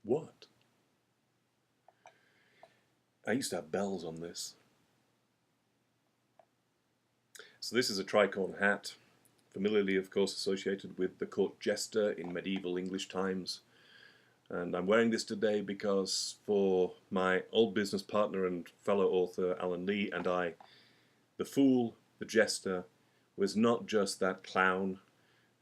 What? I used to have bells on this. So this is a tricorn hat, familiarly of course associated with the court jester in medieval English times. And I'm wearing this today because for my old business partner and fellow author Alan Lee and I, the fool, the jester, was not just that clown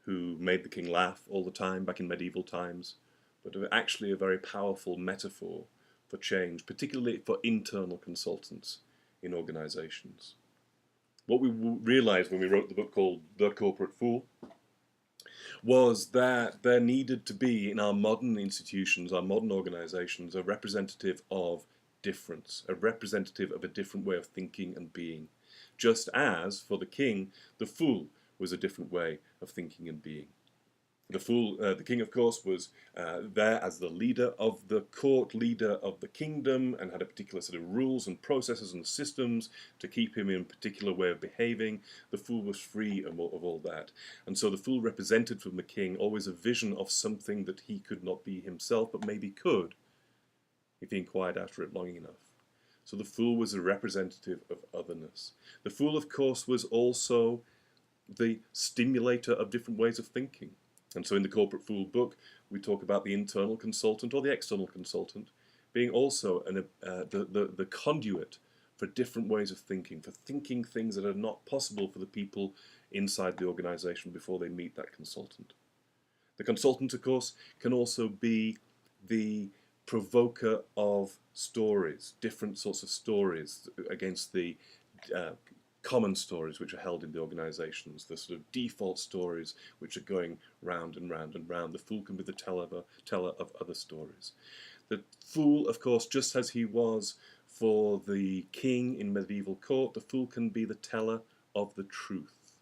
who made the king laugh all the time back in medieval times, but actually a very powerful metaphor for change, particularly for internal consultants in organizations. What we realized when we wrote the book called The Corporate Fool was that there needed to be in our modern institutions, our modern organizations, a representative of difference, a representative of a different way of thinking and being. Just as, for the king, the fool was a different way of thinking and being. The fool, the king, of course, was there as the leader of the court, leader of the kingdom, and had a particular set of rules and processes and systems to keep him in a particular way of behaving. The fool was free of all that. And so the fool represented from the king always a vision of something that he could not be himself, but maybe could, if he inquired after it long enough. So the fool was a representative of otherness. The fool, of course, was also the stimulator of different ways of thinking. And so in the Corporate Fool book, we talk about the internal consultant or the external consultant being also the conduit for different ways of thinking, for thinking things that are not possible for the people inside the organization before they meet that consultant. The consultant, of course, can also be the provoker of stories, different sorts of stories against the common stories which are held in the organizations, the sort of default stories which are going round and round and round. The fool can be the teller of other stories. The fool, of course, just as he was for the king in medieval court, the fool can be the teller of the truth,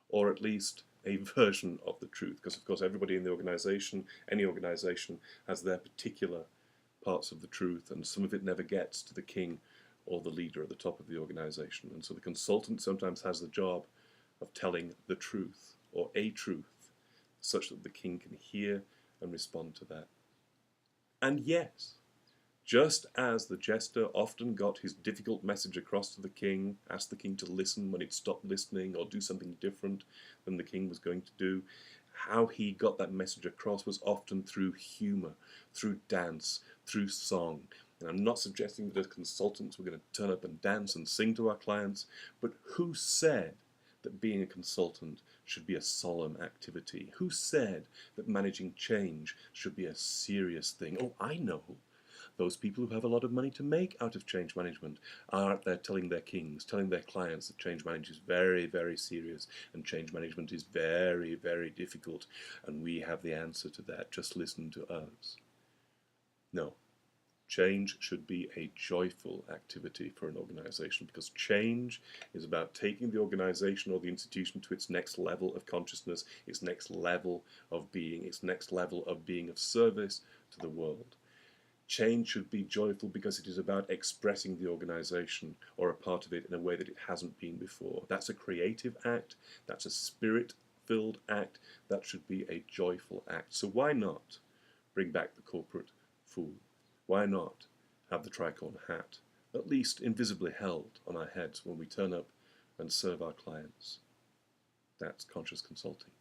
or at least a version of the truth, because of course everybody in the organization, any organization, has their particular parts of the truth, and some of it never gets to the king or the leader at the top of the organization. And so the consultant sometimes has the job of telling the truth, or a truth, such that the king can hear and respond to that. And yes, just as the jester often got his difficult message across to the king, asked the king to listen when he'd stopped listening or do something different than the king was going to do, how he got that message across was often through humor, through dance, through song. And I'm not suggesting that as consultants we're going to turn up and dance and sing to our clients, but who said that being a consultant should be a solemn activity? Who said that managing change should be a serious thing? Oh, I know. Those people who have a lot of money to make out of change management are out there telling their kings, telling their clients that change management is very, very serious and change management is very, very difficult, and we have the answer to that. Just listen to us. No. Change should be a joyful activity for an organization, because change is about taking the organization or the institution to its next level of consciousness, its next level of being, its next level of being of service to the world. Change should be joyful because it is about expressing the organization or a part of it in a way that it hasn't been before. That's a creative act, that's a spirit-filled act, that should be a joyful act. So why not bring back the corporate fool? Why not have the tricorn hat, at least invisibly held on our heads when we turn up and serve our clients? That's conscious consulting.